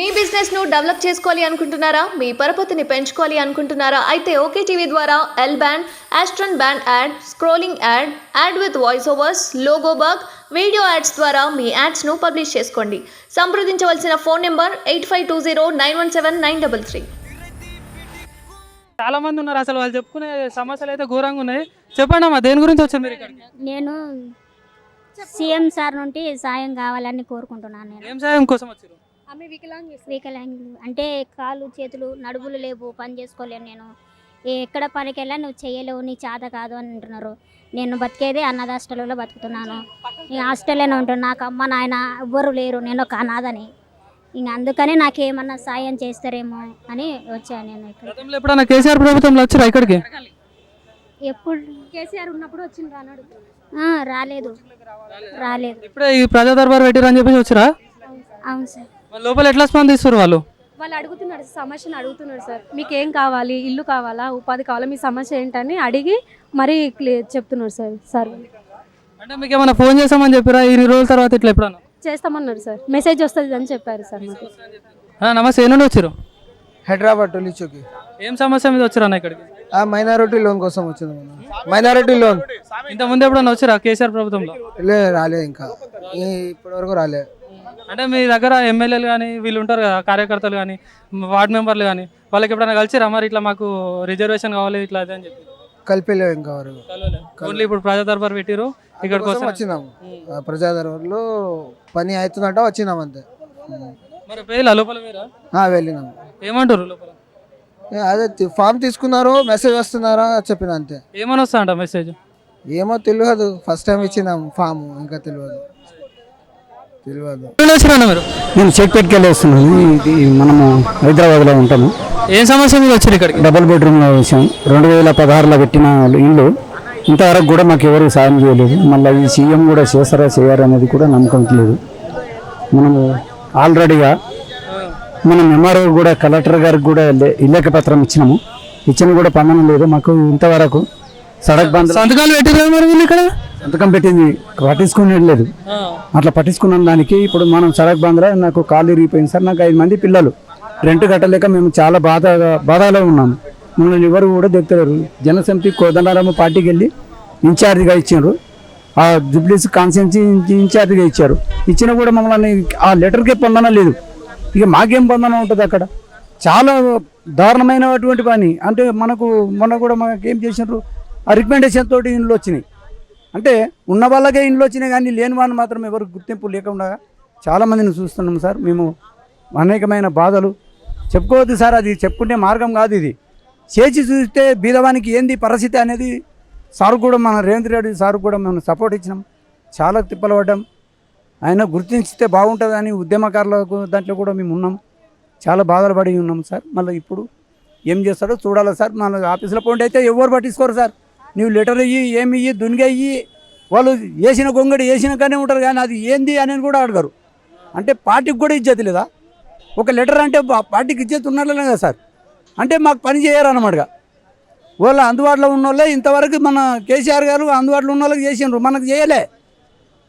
మీ business ను develop చేసుకోవాలి అనుకుంటున్నారా? మీ పరపతిని పెంచుకోవాలి అనుకుంటున్నారా? అయితే ఓకే టీవీ ద్వారా L band, Aston band ad, scrolling ad, ad with voice overs, logo bug, video ads ద్వారా మీ యాడ్స్ ను పబ్లిష్ చేసుకోండి. సంప్రదించవలసిన ఫోన్ నెంబర్ 8520917933. చాలా మంది ఉన్నారు. అసలు వాళ్ళు చెప్పుకునే సమస్యలు అయితే ఘోరంగా ఉన్నాయి. చెప్పండి అమ్మా, దేని గురించి వచ్చారు మీరు ఇక్కడికి? నేను సీఎం సార్ నుండి సాయం కావాలని కోరుకుంటున్నాను. ఏం సాయం కోసం వచ్చారు? వికలాంగులు అంటే కాళ్ళు చేతులు నడుములు లేవు, పని చేసుకోలేను. నేను ఎక్కడ పనికి వెళ్ళా నువ్వు చేయలేవు, నీ చేత కాదు అని అంటున్నారు. నేను బతికేదే అనాథ హాస్టల్లో బతుకుతున్నాను. ఈ హాస్టల్లోనే ఉంటున్నాను. నాకు అమ్మ నాయన ఎవ్వరు లేరు, నేను ఒక అనాథని. ఇంకా అందుకని నాకేమన్నా సాయం చేస్తారేమో అని వచ్చాను నేను ఇక్కడ. గతంలో ఎప్పుడైనా కేసీఆర్ ప్రభుత్వంలో వచ్చారా ఇక్కడికి? ఎప్పుడు కేసీఆర్ ఉన్నప్పుడు వచ్చింది రాలేదు. ఇప్పుడే ఈ ప్రజా దర్బార్ పెట్టిరని చెప్పేసి వచ్చారా? అవును సార్. లోపల ఎట్లా స్పందిస్తారు వాళ్ళు? వాళ్ళు అడుగుతున్నారు, సమస్యను అడుగుతున్నారు సార్. మీకు ఏం కావాలి, ఇల్లు కావాలా, ఉపాధి కావాలా, మీ సమస్య ఏంటని అడిగి మరీ చెప్తున్నారు సార్. అంటే మీకు ఏమైనా ఫోన్ చేస్తామని చెప్పారా ఇన్ని రోజుల తర్వాత? ఇట్లా ఎప్పుడన్నా చేస్తామన్నారు సార్, మెసేజ్ వస్తుంది అని చెప్పారు సార్ మాకు. నమస్తే, ఏ నుండి వచ్చారు? హైదరాబాద్ టోలీ చౌకి. ఏం సమస్య మీద వచ్చారు అన్న ఇక్కడికి? మైనారిటీ లోన్ కోసం వచ్చింది. మైనారిటీ లోన్ ఇంత ముందు ఎప్పుడన్నా వచ్చారా కేసీఆర్ ప్రభుత్వంలో? రాలేదు, ఇంకా ఇప్పటి వరకు రాలేదు. అంటే మీ దగ్గర ఎమ్మెల్యేలు కానీ వీళ్ళు ఉంటారు కదా, కార్యకర్తలు కానీ వార్డు మెంబర్లు కానీ, వాళ్ళకి ఎప్పుడైనా కలిసిరా మరి ఇట్లా మాకు రిజర్వేషన్ కావాలి ఇట్లా అదే అని చెప్పి? కలిపేలేవు ఇంకా వరకు. ఓన్లీ ఇప్పుడు ప్రజా దర్బార్ పెట్టిరు, ఇక్కడ కోసం వచ్చినాము. ప్రజా దర్బార్లో పని అవుతుందంట వచ్చినాము అంతే. మరి పేర్లు లోపల వేరా? వెళ్ళినాము. ఏమంటారు లోపల? అదే ఫామ్ తీసుకున్నారు, మెసేజ్ వస్తున్నారా చెప్పిన అంతే. ఏమని వస్తా అంట మెసేజ్? ఏమో తెలియదు, ఫస్ట్ టైం ఇచ్చినాము ఫామ్, ఇంకా తెలియదు. నేను చెక్పేట్కి వెళ్ళేస్తున్నాను. ఇది మనము హైదరాబాద్లో ఉంటాము. ఏ సమస్య మీద వచ్చారు ఇక్కడికి? డబుల్ బెడ్రూమ్లో వచ్చాము. 2016లో పెట్టిన ఇల్లు ఇంతవరకు కూడా మాకు ఎవరు సాయం చేయలేదు. మళ్ళీ ఈ సీఎం కూడా చేస్తారా చేయరు అనేది కూడా నమ్మకం లేదు. మనము ఆల్రెడీగా మనం ఎంఆర్ఓ కూడా కలెక్టర్ గారికి కూడా ఇల్లేఖ పత్రం ఇచ్చినాము. ఇచ్చిన కూడా పందనం లేదు మాకు ఇంతవరకు. సడక్ బంద్ సంతకాలు పెట్టిరు మరి ఇక్కడ? సంతకం పెట్టింది పట్టించుకుని లేదు. అట్లా పట్టించుకున్న దానికి ఇప్పుడు మనం సడక్ బంద్లో నాకు కాలు ఇరిగిపోయింది సార్. నాకు 5 మంది పిల్లలు, రెంట్ కట్టలేక మేము చాలా బాధలో ఉన్నాము. మమ్మల్ని ఎవరు కూడా దిగుతారు. జనసమితి కోదండరామ పార్టీకి వెళ్ళి ఇన్ఛార్జిగా ఇచ్చారు. ఆ జుబ్లీస్ కాన్స్టిట్యున్సీ ఇన్ఛార్జిగా ఇచ్చారు. ఇచ్చినా కూడా మమ్మల్ని ఆ లెటర్కే పొందన లేదు. ఇక మాకేం పొందన ఉంటుంది అక్కడ? చాలా దారుణమైనటువంటి పని. అంటే మొన్న కూడా మాకేం చేసినారు, ఆ రికమెండేషన్ తోటి ఇండ్లు వచ్చినాయి. అంటే ఉన్న వాళ్ళకే ఇండ్లు వచ్చినాయి, కానీ లేని వాళ్ళని మాత్రం ఎవరు గుర్తింపు లేకుండా చాలామందిని చూస్తున్నాం సార్. మేము అనేకమైన బాధలు చెప్పుకోవద్దు సార్, అది చెప్పుకునే మార్గం కాదు. ఇది చేసి చూస్తే బీదవానికి ఏంది పరిస్థితి అనేది సార్ కూడా, మన రేవంత్ రెడ్డి సార్ కూడా మేము సపోర్ట్ ఇచ్చినాం. చాలా తిప్పలు పడ్డాం. ఆయన గుర్తించితే బాగుంటుందని ఉద్యమకారులకు దాంట్లో కూడా మేము ఉన్నాం. చాలా బాధలు పడి ఉన్నాం సార్. మళ్ళీ ఇప్పుడు ఏం చేస్తాడో చూడాలి సార్. మన ఆఫీసులో పోండి అయితే ఎవరు పట్టించుకోరు సార్. నువ్వు లెటర్ ఇయ్యి, ఏమి ఇయ్యి, దునిగా ఇయ్యి, వాళ్ళు వేసిన గొంగడి వేసినగానే ఉంటారు, కానీ అది ఏంది అనేది కూడా అడగరు. అంటే పార్టీకి కూడా ఇజ్జత్ లేదా? ఒక లెటర్ అంటే పార్టీకి ఇజ్జత్ ఉన్నట్లనే కదా సార్. అంటే మాకు పని చేయరన్నమాట. వాళ్ళు అందుబాటులో ఉన్న వాళ్ళే ఇంతవరకు మన కేసీఆర్ గారు అందుబాటులో ఉన్న వాళ్ళకి చేసినారు, మనకు చేయలే.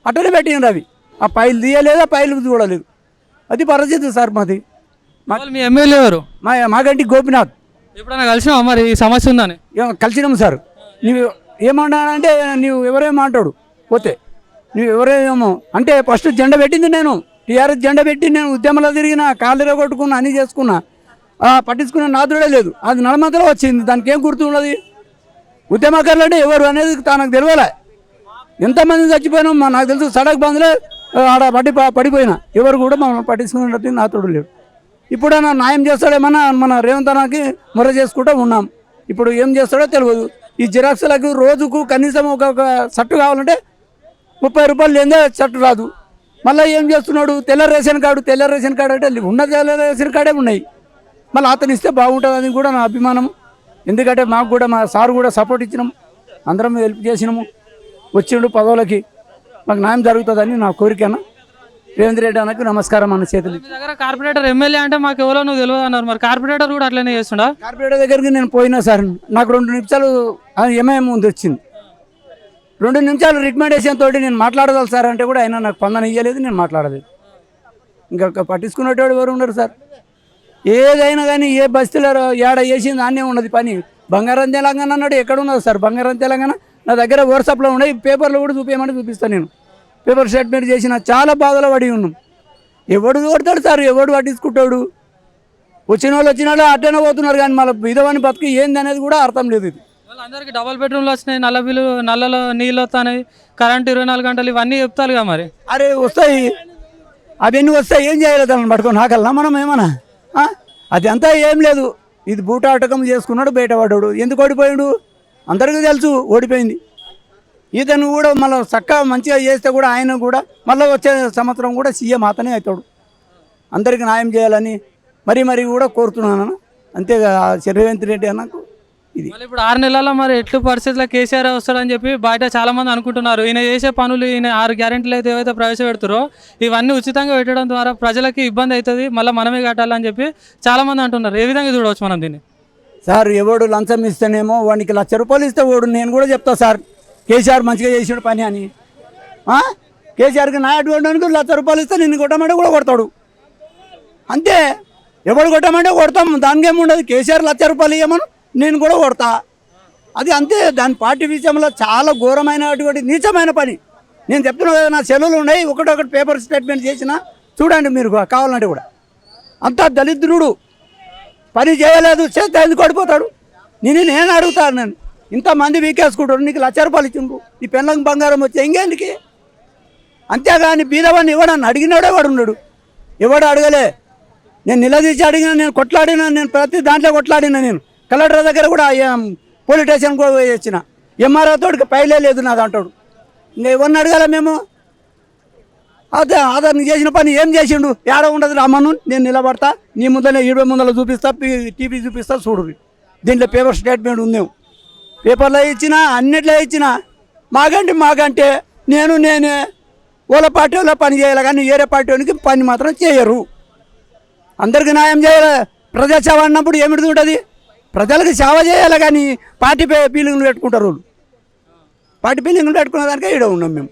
అట్టనే పెట్టినారు. అవి ఆ పైలు తీయలేదు, ఆ పైలు చూడలేదు. అది పరిస్థితి సార్ మాది. మీ ఎమ్మెల్యే ఎవరు? మాగంటి గోపినాథ్. ఎప్పుడైనా కలిసినావా మరి ఈ సమస్య ఉందని? కలిసినాము సార్. నువ్వు ఏమన్నానంటే నువ్వు ఎవరేమంటాడు పోతే నువ్వు ఎవరేమో అంటే ఫస్ట్ జెండా పెట్టింది నేను, టీఆర్ఎస్ జెండా పెట్టి నేను ఉద్యమంలో తిరిగిన, కాళ్ళు కొట్టుకున్నా, అన్నీ చేసుకున్నా. పట్టించుకున్న నాదుడే లేదు. అది నడమంతలో వచ్చింది. దానికి ఏం గుర్తు ఉన్నది? ఉద్యమకారులు అంటే ఎవరు అనేది తనకు తెలియలే. ఎంతమంది చచ్చిపోయినాం నాకు తెలుసు. సడక్ బంద్లో ఆడ పడిపోయినా ఎవరు కూడా మమ్మల్ని పట్టించుకున్నట్టు నాతోడు లేడు. ఇప్పుడైనా న్యాయం చేస్తాడేమన్నా మన రేవంత్ అన్నకి మొర చేసుకుంటూ ఉన్నాం. ఇప్పుడు ఏం చేస్తాడో తెలియదు. ఈ జిరాక్స్లకు రోజుకు కనీసం ఒక షర్టు కావాలంటే 30 రూపాయలు లేదే షర్టు రాదు. మళ్ళీ ఏం చేస్తున్నాడు? తెల్ల రేషన్ కార్డు అంటే ఉన్న తెల్ల రేషన్ కార్డే ఉన్నాయి. మళ్ళీ అతను ఇస్తే బాగుంటుందని కూడా నా అభిమానం. ఎందుకంటే మాకు కూడా మా సార్ కూడా సపోర్ట్ ఇచ్చినాం, అందరం హెల్ప్ చేసినాము. వచ్చిండు పదవులకి, మాకు న్యాయం జరుగుతుందని నా కోరికనా. రేవంత్ రెడ్డి అన్నకు నమస్కారం అన్న చేతులు. మీ దగ్గర కార్పొరేటర్ ఎమ్మెల్యే అంటే మాకు ఎవరో నువ్వు తెలియదు అన్నారు. మరి కార్పొరేటర్ కూడా అట్లనే చేస్తుండా? కార్పొరేటర్ దగ్గరికి నేను పోయినా సార్. నాకు 2 నిమిషాలు ఎంఐఎం ముందు వచ్చింది. 2 నిమిషాలు రికమెండేషన్ తోటి నేను మాట్లాడగలను సార్ అంటే కూడా ఆయన నాకు స్పందన ఇవ్వలేదు, నేను మాట్లాడలేదు. ఇంకా పట్టించుకునేటోడు ఎవరు ఉండరు సార్. ఏదైనా కానీ ఏ బస్తీలో ఏడ వేసింది అన్నీ ఉన్నది పని. బంగారం తెలంగాణ అన్నాడు, ఎక్కడ ఉన్నది సార్ బంగారం తెలంగాణ? నా దగ్గర వాట్సాప్లో ఉన్నాయి, పేపర్లో కూడా చూపించమని చూపిస్తాను నేను. పేపర్ స్టేట్మెంట్ చేసిన చాలా బాధలో పడి ఉన్నాం. ఎవడు కొడతాడు సార్, ఎవడు పట్టించుకుంటాడు? వచ్చిన వాళ్ళు అట్టనే పోతున్నారు, కానీ మళ్ళీ విధవని బతుకు ఏంది అనేది కూడా అర్థం లేదు. ఇది వాళ్ళందరికీ డబల్ బెడ్రూమ్లు వచ్చినాయి, నల్లలో నీళ్ళు వస్తున్నాయి, కరెంట్ 24 గంటలు, ఇవన్నీ చెప్తారు కదా మరి. అరే వస్తాయి, అవన్నీ వస్తాయి, ఏం చేయాలి దాన్ని పట్టుకొని నాకల్లా మనం ఏమన్నా? అది అంతా ఏం లేదు. ఇది బూటాటకం చేసుకున్నాడు, బయట పడ్డాడు. ఎందుకు ఓడిపోయాడు అందరికీ తెలుసు, ఓడిపోయింది. ఇతను కూడా మళ్ళీ చక్కగా మంచిగా చేస్తే కూడా ఆయన కూడా మళ్ళీ వచ్చే సంవత్సరం కూడా సీఎం అతనే అవుతాడు. అందరికీ న్యాయం చేయాలని మరీ కూడా కోరుతున్నాను. అంతేగా రేవంత్ రెడ్డి అన్నకు ఇది. మళ్ళీ ఇప్పుడు 6 నెలల్లో మరి ఎట్లు పరిస్థితుల్లో కేసీఆర్ వస్తాడని చెప్పి బయట చాలా మంది అనుకుంటున్నారు. ఈయన చేసే పనులు, ఈయన 6 గ్యారెంటీలు అయితే ఏవైతే ప్రవేశపెడతారో ఇవన్నీ ఉచితంగా పెట్టడం ద్వారా ప్రజలకి ఇబ్బంది అవుతుంది, మళ్ళీ మనమే కట్టాలని చెప్పి చాలా మంది అంటున్నారు. ఏ విధంగా చూడవచ్చు మనం దీన్ని? సార్ ఎవడు లంచం ఇస్తేనేమో వానికి ₹1,00,000 ఇస్తే ఓడు, నేను కూడా చెప్తా సార్ కేసీఆర్ మంచిగా చేసాడు పని అని. కేసీఆర్కి నా అటువంటి ₹1,00,000 ఇస్తే నిన్ను కొట్టమంటే కూడా కొడతాడు. అంతే, ఎవడు కొట్టమంటే కొడతాం, దానికేం ఉండదు. కేసీఆర్ ₹1,00,000 ఇవ్వమను, నేను కూడా కొడతా. అది అంతే. దాని పార్టీ విషయంలో చాలా ఘోరమైనటువంటి నీచమైన పని. నేను చెప్తున్నా కదా, నా సెలవులు ఉన్నాయి, ఒకటొకటి పేపర్ స్టేట్మెంట్ చేసిన చూడండి మీరు కావాలంటే కూడా. అంతా దళిద్రుడు, పని చేయలేదు, చేస్తే ఎందుకు ఓడిపోతాడు? నేను అడుగుతాను, నేను ఇంతమంది వీకేసుకుంటాడు, నీకు ₹1,00,000 ఇచ్చిండ్రు, ఈ పెళ్ళకి బంగారం వచ్చి ఇంకేందుకు? అంతేగాని బీదవాడిని ఎవడన్నా అడిగినాడే వాడు ఉన్నాడు, ఎవడు అడగలే. నేను నిలదీసి అడిగినా, నేను కొట్లాడినా, నేను ప్రతి దాంట్లో కొట్లాడినా. నేను కలెక్టర్ దగ్గర కూడా పోలీస్ స్టేషన్ కూడా వచ్చిన, ఎంఆర్ఓ తోడికి పైలే లేదు నాది అంటాడు. ఇంకా ఎవరిని అడగాల మేము? అదే ఆధార్ చేసిన పని ఏం చేసిండు? ఏడ ఉండదు రామను, నేను నిలబడతా, నీ ముందర 20 ముందర చూపిస్తా, టీవీ చూపిస్తా, చూడు. దీంట్లో పేపర్ స్టేట్మెంట్ ఉంది, పేపర్లో ఇచ్చిన, అన్నిట్లో ఇచ్చిన. మాకంటే నేనే వాళ్ళ పార్టీ వాళ్ళ పని చేయాలి, కానీ వేరే పార్టీ వాళ్ళకి పని మాత్రం చేయరు. అందరికీ న్యాయం చేయాలి. ప్రజా సేవ అన్నప్పుడు ఏమిటి ఉంటుంది? ప్రజలకు సేవ చేయాలి, కానీ పార్టీ ఫీలింగ్లు పెట్టుకుంటారు వాళ్ళు. పార్టీ ఫీలింగ్లు పెట్టుకునే దానికే ఈడ ఉన్నాం మేము.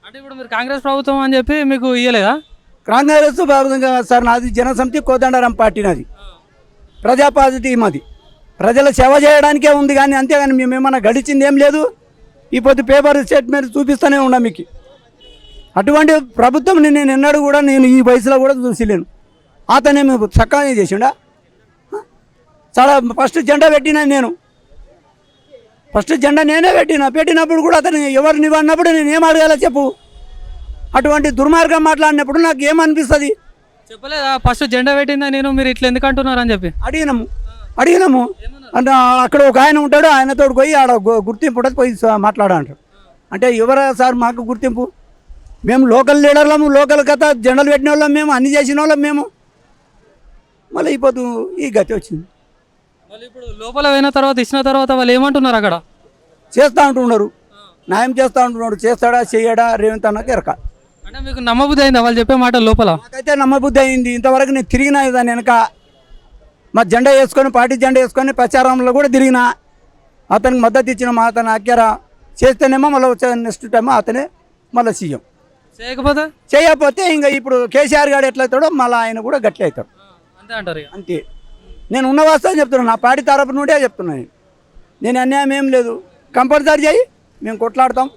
అంటే ఇప్పుడు మీరు కాంగ్రెస్ ప్రభుత్వం అని చెప్పి మీకు ఇయ్యలేదా? కాంగ్రెస్ ప్రభుత్వం సార్, నాది జనసమితి కోదండరాం పార్టీ, నాది ప్రజా పార్టీ. మాది ప్రజల సేవ చేయడానికే ఉంది, కానీ అంతేగాని మేము ఏమన్నా గడిచింది ఏం లేదు. ఈ పొద్దు పేపర్ స్టేట్మెంట్ చూపిస్తూనే ఉన్నాం మీకు. అటువంటి ప్రభుత్వం నేను ఎన్నడూ కూడా నేను ఈ వయసులో కూడా చూసిలేను. అతనే మేము చక్కగా చేసిండా? చాలా ఫస్ట్ జెండా పెట్టినా నేను, ఫస్ట్ జెండా నేనే పెట్టినప్పుడు కూడా అతను ఎవరిని అన్నప్పుడు నేను ఏం అడగాల చెప్పు? అటువంటి దుర్మార్గం మాట్లాడినప్పుడు నాకు ఏమనిపిస్తుంది? చెప్పలేదా ఫస్ట్ జెండా పెట్టిందా నేను, మీరు ఇట్లా ఎందుకు అంటున్నారు అని చెప్పి? అడిగినాము అంటే అక్కడ ఒక ఆయన ఉంటాడు, ఆయనతో పోయి ఆడ గుర్తింపు ఉంటుంది, పోయి మాట్లాడంటాడు. అంటే ఎవరా సార్ మాకు గుర్తింపు? మేము లోకల్ లీడర్లము, లోకల్ కథ జెండాలు పెట్టిన వాళ్ళం మేము, అన్ని చేసిన వాళ్ళం మేము. మళ్ళీ అయిపోతూ ఈ గతి వచ్చింది. మళ్ళీ ఇప్పుడు లోపల పోయిన తర్వాత ఇచ్చిన తర్వాత వాళ్ళు ఏమంటున్నారు? అక్కడ చేస్తూ ఉంటున్నారు, న్యాయం చేస్తూ ఉంటున్నాడు. చేస్తాడా చేయడా రేవంత్ అన్నకి ఎరక. అంటే మీకు నమ్మబుద్ధి అయిందా వాళ్ళు చెప్పే మాట లోపల? నాకైతే నమ్మబుద్ధి అయింది. ఇంతవరకు నేను తిరిగినా దాని వెనక, మా జెండా వేసుకొని, పార్టీ జెండా వేసుకొని ప్రచారంలో కూడా తిరిగినా. అతనికి మద్దతు ఇచ్చిన మా అతను అక్కర చేస్తేనేమో మళ్ళీ వచ్చే నెక్స్ట్ టైం అతనే మళ్ళీ సీఎం. చేయకపోతే ఇంకా ఇప్పుడు కేసీఆర్ గారు ఎట్లయితాడో మళ్ళీ ఆయన కూడా గట్లే అవుతాడు. అంతే అంటారు? అంతే. నేను ఉన్న వాస్తవం చెప్తున్నాను, నా పార్టీ తరపు నుండే చెప్తున్నాను. నేను అన్యాయం ఏం లేదు, కంపల్సరీ చేయి, మేము కొట్లాడతాం,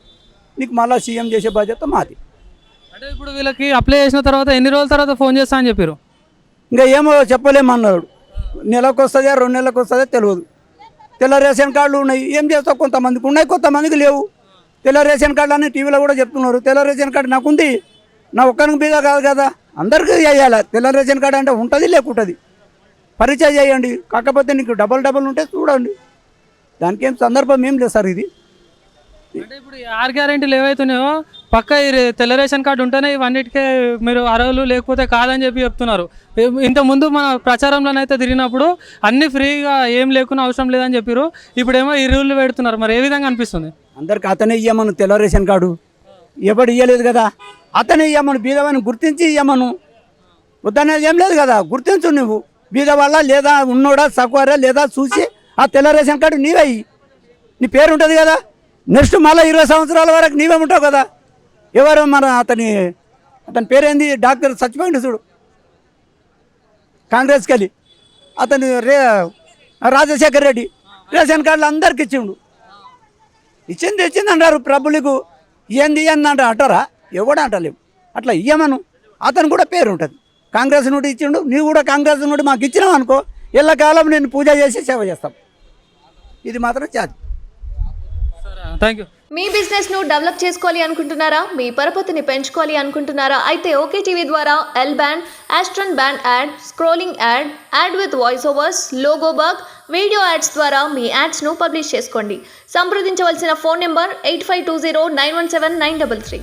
నీకు మళ్ళీ సీఎం చేసే బాధ్యత మాది. అంటే ఇప్పుడు వీళ్ళకి అప్లై చేసిన తర్వాత ఎన్ని రోజుల తర్వాత ఫోన్ చేస్తా అని చెప్పారు? ఇంకా ఏమో చెప్పలేమన్నాడు. నెలకు వస్తుందా 2 నెలలకు వస్తుందో తెలియదు. తెల్ల రేషన్ కార్డులు ఉన్నాయి, ఏం చేస్తావు? కొంతమందికి ఉన్నాయి, కొంతమందికి లేవు. తెల్ల రేషన్ కార్డు అని టీవీలో కూడా చెప్తున్నారు. తెల్ల రేషన్ కార్డు నాకుంది, నా ఒక్కరికి మీద కాదు కదా, అందరికీ చేయాలి. తెల్ల రేషన్ కార్డు అంటే ఉంటుంది లేకుంటుంది, పరిచయం చేయండి. కాకపోతే నీకు డబల్ ఉంటే చూడండి, దానికి ఏం సందర్భం ఏం లేదు సార్. ఇది అంటే ఇప్పుడు 6 గ్యారెంటీలు ఏవైతున్నాయో పక్క ఈ తెల్ల రేషన్ కార్డు ఉంటేనే ఇవన్నిటికే మీరు అర్హులు, లేకపోతే కాదని చెప్పి చెప్తున్నారు. ఇంతకుముందు మన ప్రచారంలోనైతే తిరిగినప్పుడు అన్ని ఫ్రీగా ఏం లేకున్నా అవసరం లేదని చెప్పారు, ఇప్పుడేమో ఈ రూళ్ళు పెడుతున్నారు. మరి ఏ విధంగా అనిపిస్తుంది? అందరికి అతనే ఇయ్యమను తెల్ల రేషన్ కార్డు, ఎవడు ఇయ్యలేదు కదా, అతనే ఇయ్యమను. బీదవాడిని గుర్తించి ఇయ్యమను, వద్దనేది ఏం లేదు కదా. గుర్తించు, నువ్వు బీద వాళ్ళ లేదా ఉన్నోడా సకువారా లేదా చూసి ఆ తెల్ల రేషన్ కార్డు నీవే, నీ పేరు ఉంటుంది కదా. నెక్స్ట్ మళ్ళీ 20 సంవత్సరాల వరకు నీవే ఉంటావు కదా. ఎవరు మన అతని అతని పేరేంది డాక్టర్ చచ్చిపోయిండు చూడు కాంగ్రెస్కి వెళ్ళి అతను రాజశేఖర్ రెడ్డి రేషన్ కార్డులు అందరికి ఇచ్చిండు ఇచ్చింది అంటారు ప్రభులకు ఏంది అని అంటారా ఎవడు అంటలేవు అట్లా ఇయ్యమను అతను కూడా పేరు ఉంటుంది కాంగ్రెస్ నుండి ఇచ్చిండు నీవు కూడా కాంగ్రెస్ నుండి మాకు ఇచ్చినావు అనుకో ఎల్లకాలం నేను పూజ చేసి సేవ చేస్తాం ఇది మాత్రం చాలు థ్యాంక్ యూ. మీ బిజినెస్ ను డెవలప్ చేసుకోవాలి అనుకుంటున్నారా? మీ పరపతిని పెంచుకోవాలి అనుకుంటున్నారా? అయితే ఓకే టీవీ ద్వారా L band, Aston band ad, scrolling ad, ad with voice overs, logo bug, video ads ద్వారా మీ యాడ్స్ ను పబ్లిష్ చేసుకోండి. సంప్రదించవలసిన ఫోన్ నెంబర్ 8520917933.